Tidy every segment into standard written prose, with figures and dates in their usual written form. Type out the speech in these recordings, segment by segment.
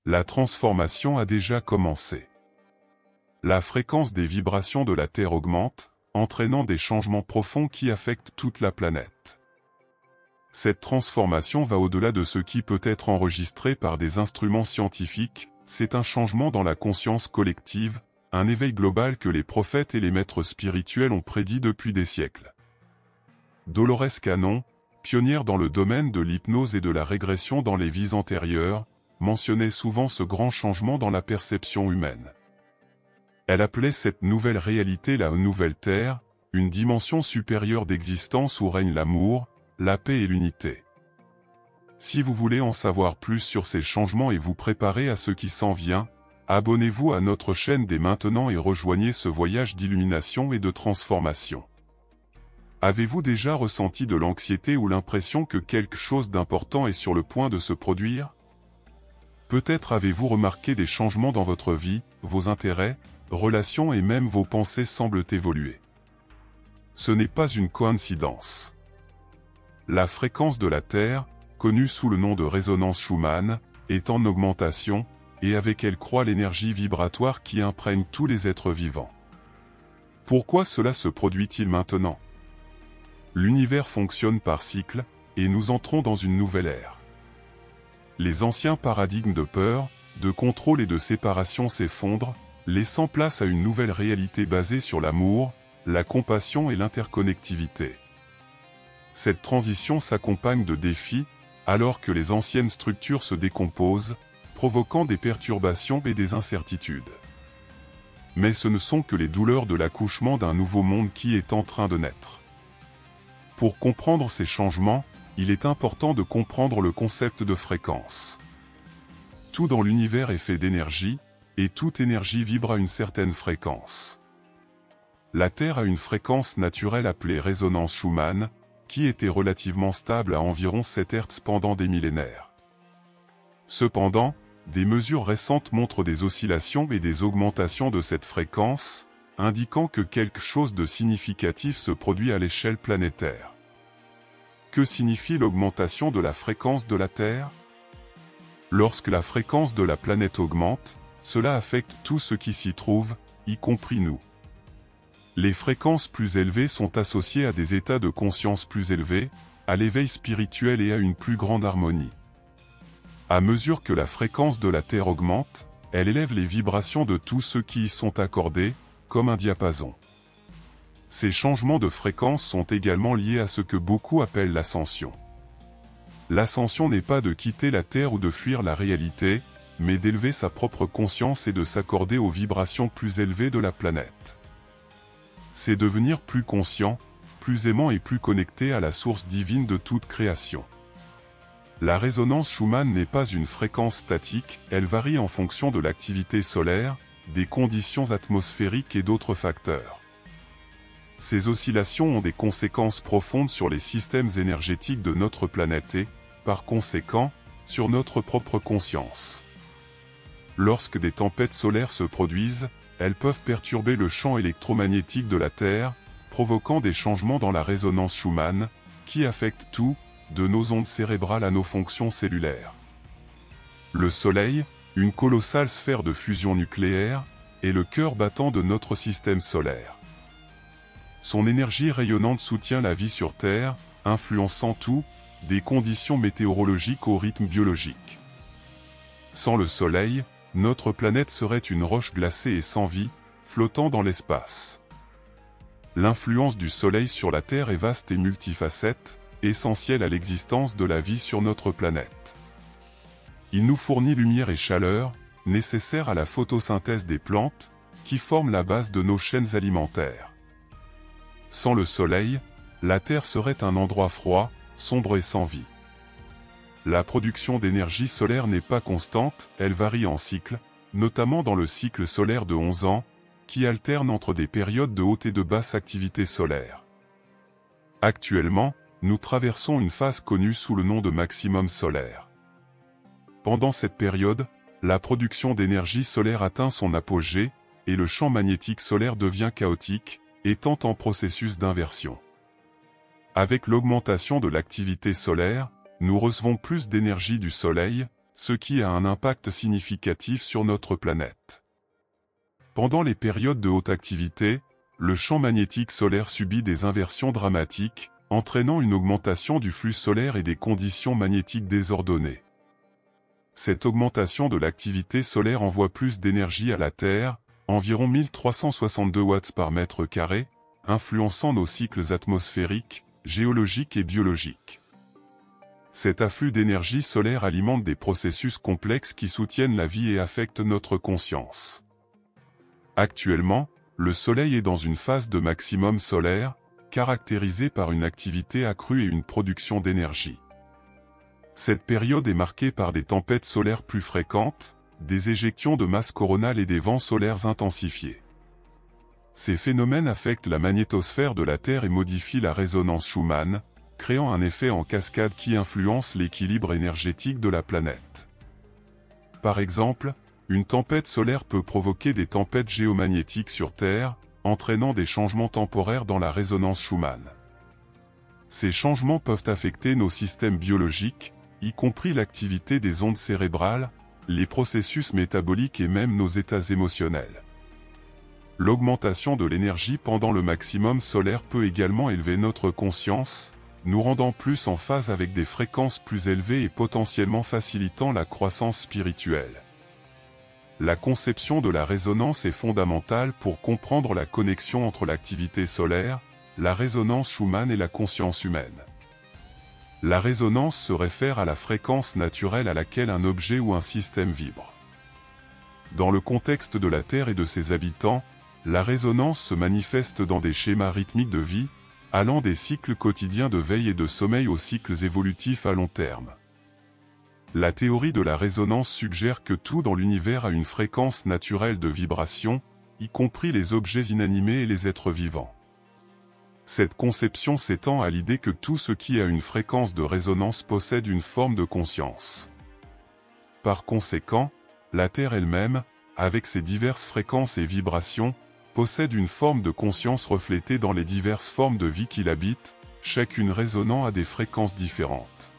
La transformation a déjà commencé. La fréquence des vibrations de la Terre augmente, entraînant des changements profonds qui affectent toute la planète. Cette transformation va au-delà de ce qui peut être enregistré par des instruments scientifiques, c'est un changement dans la conscience collective, un éveil global que les prophètes et les maîtres spirituels ont prédit depuis des siècles. Dolores Cannon, pionnière dans le domaine de l'hypnose et de la régression dans les vies antérieures, mentionnait souvent ce grand changement dans la perception humaine. Elle appelait cette nouvelle réalité la nouvelle Terre, une dimension supérieure d'existence où règne l'amour, la paix et l'unité. Si vous voulez en savoir plus sur ces changements et vous préparer à ce qui s'en vient, abonnez-vous à notre chaîne dès maintenant et rejoignez ce voyage d'illumination et de transformation. Avez-vous déjà ressenti de l'anxiété ou l'impression que quelque chose d'important est sur le point de se produire? Peut-être avez-vous remarqué des changements dans votre vie, vos intérêts, relations et même vos pensées semblent évoluer. Ce n'est pas une coïncidence. La fréquence de la Terre, connue sous le nom de résonance Schumann, est en augmentation, et avec elle croît l'énergie vibratoire qui imprègne tous les êtres vivants. Pourquoi cela se produit-il maintenant? L'univers fonctionne par cycle, et nous entrons dans une nouvelle ère. Les anciens paradigmes de peur, de contrôle et de séparation s'effondrent, laissant place à une nouvelle réalité basée sur l'amour, la compassion et l'interconnectivité. Cette transition s'accompagne de défis, alors que les anciennes structures se décomposent, provoquant des perturbations et des incertitudes. Mais ce ne sont que les douleurs de l'accouchement d'un nouveau monde qui est en train de naître. Pour comprendre ces changements, il est important de comprendre le concept de fréquence. Tout dans l'univers est fait d'énergie, et toute énergie vibre à une certaine fréquence. La Terre a une fréquence naturelle appelée résonance Schumann, qui était relativement stable à environ 7 Hz pendant des millénaires. Cependant, des mesures récentes montrent des oscillations et des augmentations de cette fréquence, indiquant que quelque chose de significatif se produit à l'échelle planétaire. Que signifie l'augmentation de la fréquence de la Terre? Lorsque la fréquence de la planète augmente, cela affecte tout ce qui s'y trouve, y compris nous. Les fréquences plus élevées sont associées à des états de conscience plus élevés, à l'éveil spirituel et à une plus grande harmonie. À mesure que la fréquence de la Terre augmente, elle élève les vibrations de tous ceux qui y sont accordés, comme un diapason. Ces changements de fréquence sont également liés à ce que beaucoup appellent l'ascension. L'ascension n'est pas de quitter la Terre ou de fuir la réalité, mais d'élever sa propre conscience et de s'accorder aux vibrations plus élevées de la planète. C'est devenir plus conscient, plus aimant et plus connecté à la source divine de toute création. La résonance Schumann n'est pas une fréquence statique, elle varie en fonction de l'activité solaire, des conditions atmosphériques et d'autres facteurs. Ces oscillations ont des conséquences profondes sur les systèmes énergétiques de notre planète et, par conséquent, sur notre propre conscience. Lorsque des tempêtes solaires se produisent, elles peuvent perturber le champ électromagnétique de la Terre, provoquant des changements dans la résonance Schumann, qui affectent tout, de nos ondes cérébrales à nos fonctions cellulaires. Le Soleil, une colossale sphère de fusion nucléaire, est le cœur battant de notre système solaire. Son énergie rayonnante soutient la vie sur Terre, influençant tout, des conditions météorologiques au rythme biologique. Sans le Soleil, notre planète serait une roche glacée et sans vie, flottant dans l'espace. L'influence du Soleil sur la Terre est vaste et multifacette, essentielle à l'existence de la vie sur notre planète. Il nous fournit lumière et chaleur, nécessaires à la photosynthèse des plantes, qui forment la base de nos chaînes alimentaires. Sans le Soleil, la Terre serait un endroit froid, sombre et sans vie. La production d'énergie solaire n'est pas constante, elle varie en cycles, notamment dans le cycle solaire de 11 ans, qui alterne entre des périodes de haute et de basse activité solaire. Actuellement, nous traversons une phase connue sous le nom de maximum solaire. Pendant cette période, la production d'énergie solaire atteint son apogée, et le champ magnétique solaire devient chaotique, étant en processus d'inversion. Avec l'augmentation de l'activité solaire, nous recevons plus d'énergie du Soleil, ce qui a un impact significatif sur notre planète. Pendant les périodes de haute activité, le champ magnétique solaire subit des inversions dramatiques, entraînant une augmentation du flux solaire et des conditions magnétiques désordonnées. Cette augmentation de l'activité solaire envoie plus d'énergie à la Terre, environ 1362 watts par mètre carré, influençant nos cycles atmosphériques, géologiques et biologiques. Cet afflux d'énergie solaire alimente des processus complexes qui soutiennent la vie et affectent notre conscience. Actuellement, le Soleil est dans une phase de maximum solaire, caractérisée par une activité accrue et une production d'énergie. Cette période est marquée par des tempêtes solaires plus fréquentes, des éjections de masse coronale et des vents solaires intensifiés. Ces phénomènes affectent la magnétosphère de la Terre et modifient la résonance Schumann, créant un effet en cascade qui influence l'équilibre énergétique de la planète. Par exemple, une tempête solaire peut provoquer des tempêtes géomagnétiques sur Terre, entraînant des changements temporaires dans la résonance Schumann. Ces changements peuvent affecter nos systèmes biologiques, y compris l'activité des ondes cérébrales, les processus métaboliques et même nos états émotionnels. L'augmentation de l'énergie pendant le maximum solaire peut également élever notre conscience, nous rendant plus en phase avec des fréquences plus élevées et potentiellement facilitant la croissance spirituelle. La conception de la résonance est fondamentale pour comprendre la connexion entre l'activité solaire, la résonance Schumann et la conscience humaine. La résonance se réfère à la fréquence naturelle à laquelle un objet ou un système vibre. Dans le contexte de la Terre et de ses habitants, la résonance se manifeste dans des schémas rythmiques de vie, allant des cycles quotidiens de veille et de sommeil aux cycles évolutifs à long terme. La théorie de la résonance suggère que tout dans l'univers a une fréquence naturelle de vibration, y compris les objets inanimés et les êtres vivants. Cette conception s'étend à l'idée que tout ce qui a une fréquence de résonance possède une forme de conscience. Par conséquent, la Terre elle-même, avec ses diverses fréquences et vibrations, possède une forme de conscience reflétée dans les diverses formes de vie qui l'habitent, chacune résonnant à des fréquences différentes.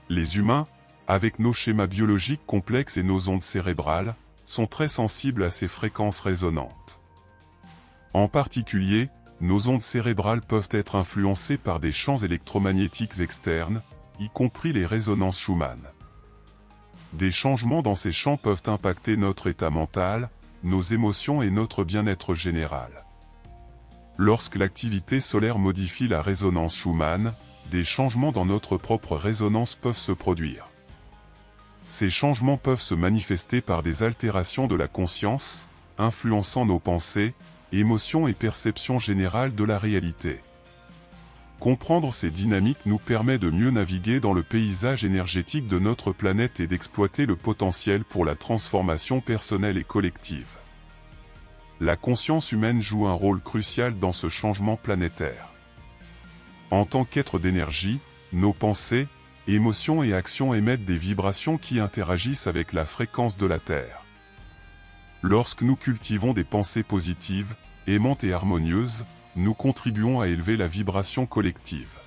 Les humains, avec nos schémas biologiques complexes et nos ondes cérébrales, sont très sensibles à ces fréquences résonantes. En particulier, nos ondes cérébrales peuvent être influencées par des champs électromagnétiques externes, y compris les résonances Schumann. Des changements dans ces champs peuvent impacter notre état mental, nos émotions et notre bien-être général. Lorsque l'activité solaire modifie la résonance Schumann, des changements dans notre propre résonance peuvent se produire. Ces changements peuvent se manifester par des altérations de la conscience, influençant nos pensées, émotions et perceptions générales de la réalité. Comprendre ces dynamiques nous permet de mieux naviguer dans le paysage énergétique de notre planète et d'exploiter le potentiel pour la transformation personnelle et collective. La conscience humaine joue un rôle crucial dans ce changement planétaire. En tant qu'être d'énergie, nos pensées, émotions et actions émettent des vibrations qui interagissent avec la fréquence de la Terre. Lorsque nous cultivons des pensées positives, aimantes et harmonieuses, nous contribuons à élever la vibration collective.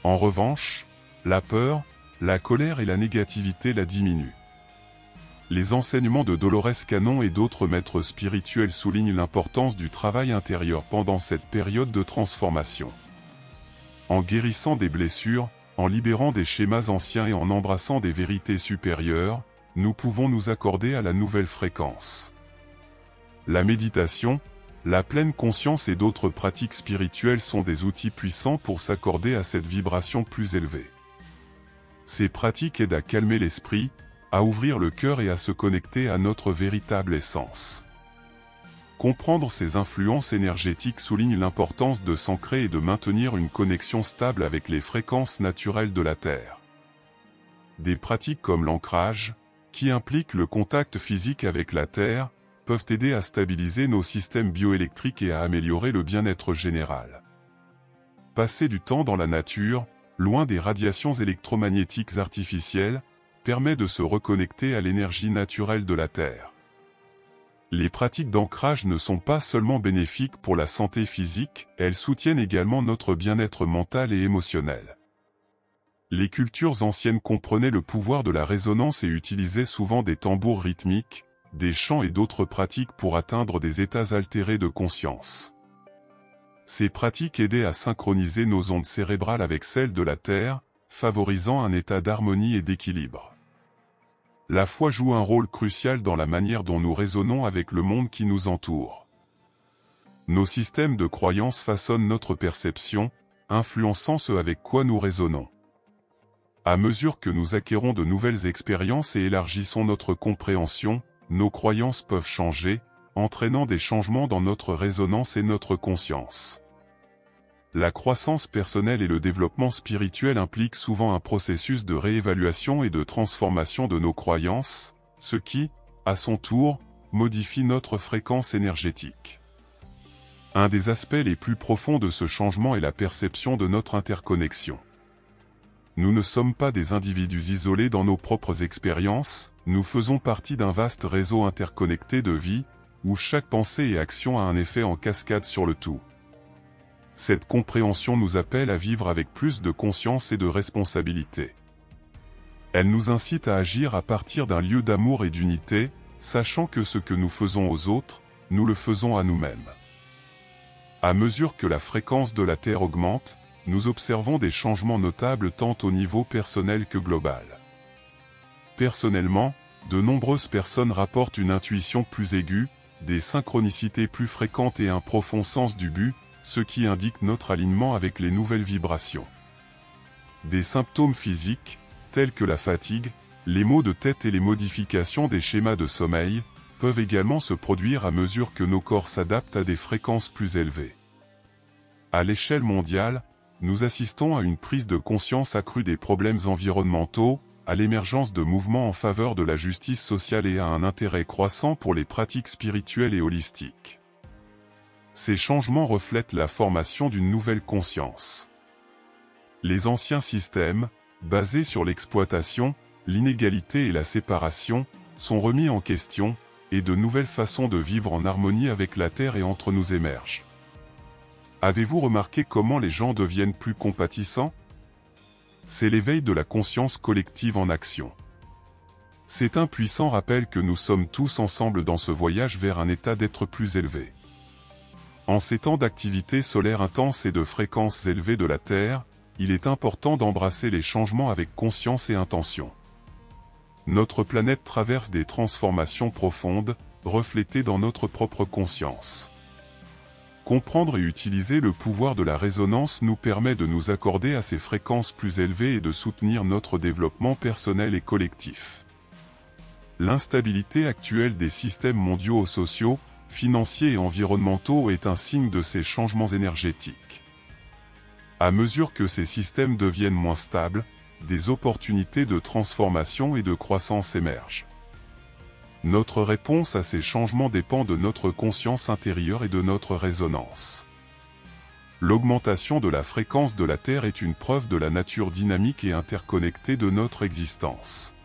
En revanche, la peur, la colère et la négativité la diminuent. Les enseignements de Dolores Cannon et d'autres maîtres spirituels soulignent l'importance du travail intérieur pendant cette période de transformation. En guérissant des blessures, en libérant des schémas anciens et en embrassant des vérités supérieures, nous pouvons nous accorder à la nouvelle fréquence. La méditation, la pleine conscience et d'autres pratiques spirituelles sont des outils puissants pour s'accorder à cette vibration plus élevée. Ces pratiques aident à calmer l'esprit, à ouvrir le cœur et à se connecter à notre véritable essence. Comprendre ces influences énergétiques souligne l'importance de s'ancrer et de maintenir une connexion stable avec les fréquences naturelles de la Terre. Des pratiques comme l'ancrage, qui impliquent le contact physique avec la Terre, peuvent aider à stabiliser nos systèmes bioélectriques et à améliorer le bien-être général. Passer du temps dans la nature, loin des radiations électromagnétiques artificielles, permet de se reconnecter à l'énergie naturelle de la Terre. Les pratiques d'ancrage ne sont pas seulement bénéfiques pour la santé physique, elles soutiennent également notre bien-être mental et émotionnel. Les cultures anciennes comprenaient le pouvoir de la résonance et utilisaient souvent des tambours rythmiques, des chants et d'autres pratiques pour atteindre des états altérés de conscience. Ces pratiques aidaient à synchroniser nos ondes cérébrales avec celles de la Terre, favorisant un état d'harmonie et d'équilibre. La foi joue un rôle crucial dans la manière dont nous raisonnons avec le monde qui nous entoure. Nos systèmes de croyances façonnent notre perception, influençant ce avec quoi nous raisonnons. À mesure que nous acquérons de nouvelles expériences et élargissons notre compréhension, nos croyances peuvent changer, entraînant des changements dans notre résonance et notre conscience. La croissance personnelle et le développement spirituel impliquent souvent un processus de réévaluation et de transformation de nos croyances, ce qui, à son tour, modifie notre fréquence énergétique. Un des aspects les plus profonds de ce changement est la perception de notre interconnexion. Nous ne sommes pas des individus isolés dans nos propres expériences, nous faisons partie d'un vaste réseau interconnecté de vie, où chaque pensée et action a un effet en cascade sur le tout. Cette compréhension nous appelle à vivre avec plus de conscience et de responsabilité. Elle nous incite à agir à partir d'un lieu d'amour et d'unité, sachant que ce que nous faisons aux autres, nous le faisons à nous-mêmes. À mesure que la fréquence de la Terre augmente, nous observons des changements notables tant au niveau personnel que global. Personnellement, de nombreuses personnes rapportent une intuition plus aiguë, des synchronicités plus fréquentes et un profond sens du but, ce qui indique notre alignement avec les nouvelles vibrations. Des symptômes physiques, tels que la fatigue, les maux de tête et les modifications des schémas de sommeil, peuvent également se produire à mesure que nos corps s'adaptent à des fréquences plus élevées. À l'échelle mondiale, nous assistons à une prise de conscience accrue des problèmes environnementaux, à l'émergence de mouvements en faveur de la justice sociale et à un intérêt croissant pour les pratiques spirituelles et holistiques. Ces changements reflètent la formation d'une nouvelle conscience. Les anciens systèmes, basés sur l'exploitation, l'inégalité et la séparation, sont remis en question, et de nouvelles façons de vivre en harmonie avec la Terre et entre nous émergent. Avez-vous remarqué comment les gens deviennent plus compatissants? C'est l'éveil de la conscience collective en action. C'est un puissant rappel que nous sommes tous ensemble dans ce voyage vers un état d'être plus élevé. En ces temps d'activité solaire intense et de fréquences élevées de la Terre, il est important d'embrasser les changements avec conscience et intention. Notre planète traverse des transformations profondes, reflétées dans notre propre conscience. Comprendre et utiliser le pouvoir de la résonance nous permet de nous accorder à ces fréquences plus élevées et de soutenir notre développement personnel et collectif. L'instabilité actuelle des systèmes mondiaux sociaux, financiers et environnementaux est un signe de ces changements énergétiques. À mesure que ces systèmes deviennent moins stables, des opportunités de transformation et de croissance émergent. Notre réponse à ces changements dépend de notre conscience intérieure et de notre résonance. L'augmentation de la fréquence de la Terre est une preuve de la nature dynamique et interconnectée de notre existence.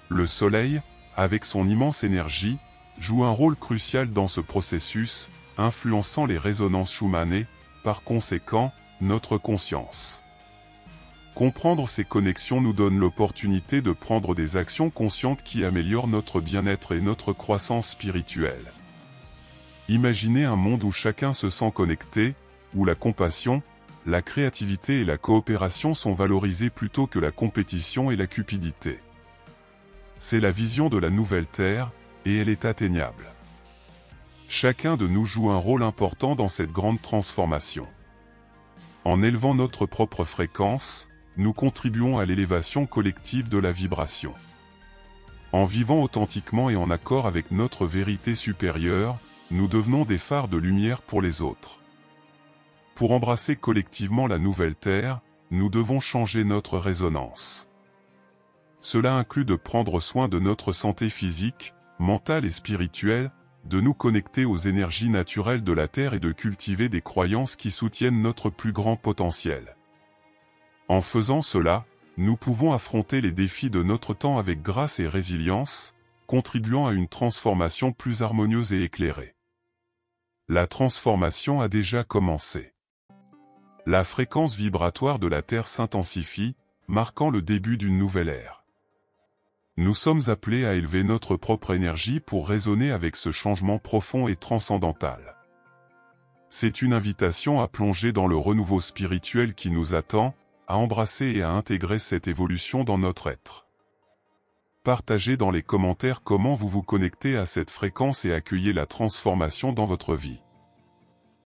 Le Soleil, avec son immense énergie, joue un rôle crucial dans ce processus, influençant les résonances Schumann et, par conséquent, notre conscience. Comprendre ces connexions nous donne l'opportunité de prendre des actions conscientes qui améliorent notre bien-être et notre croissance spirituelle. Imaginez un monde où chacun se sent connecté, où la compassion, la créativité et la coopération sont valorisées plutôt que la compétition et la cupidité. C'est la vision de la nouvelle Terre, et elle est atteignable. Chacun de nous joue un rôle important dans cette grande transformation. En élevant notre propre fréquence, nous contribuons à l'élévation collective de la vibration. En vivant authentiquement et en accord avec notre vérité supérieure, nous devenons des phares de lumière pour les autres. Pour embrasser collectivement la nouvelle Terre, nous devons changer notre résonance. Cela inclut de prendre soin de notre santé physique, mentale et spirituelle, de nous connecter aux énergies naturelles de la Terre et de cultiver des croyances qui soutiennent notre plus grand potentiel. En faisant cela, nous pouvons affronter les défis de notre temps avec grâce et résilience, contribuant à une transformation plus harmonieuse et éclairée. La transformation a déjà commencé. La fréquence vibratoire de la Terre s'intensifie, marquant le début d'une nouvelle ère. Nous sommes appelés à élever notre propre énergie pour résonner avec ce changement profond et transcendantal. C'est une invitation à plonger dans le renouveau spirituel qui nous attend, à embrasser et à intégrer cette évolution dans notre être. Partagez dans les commentaires comment vous vous connectez à cette fréquence et accueillez la transformation dans votre vie.